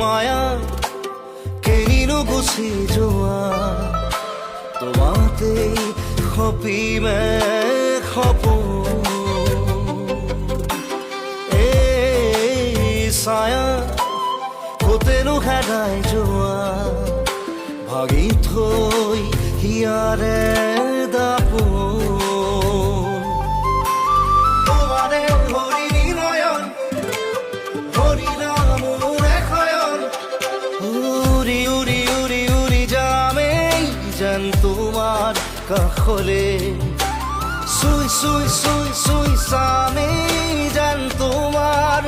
মায়া কেনিনো Gucci যোৱা তোমাতেই সপিমে সপোন এই ছায়া কতেনো হেৰাই যোৱা ভাগি থৈ হিয়াৰে দাপোন তোমাৰে হৰি নয়ন হৰি নামৰে খয়ন উৰি উৰি উৰি উৰি যামেই যেন তোমাৰ কাষলে চুই চুই চুই চুই চামেই যেন তোমাৰ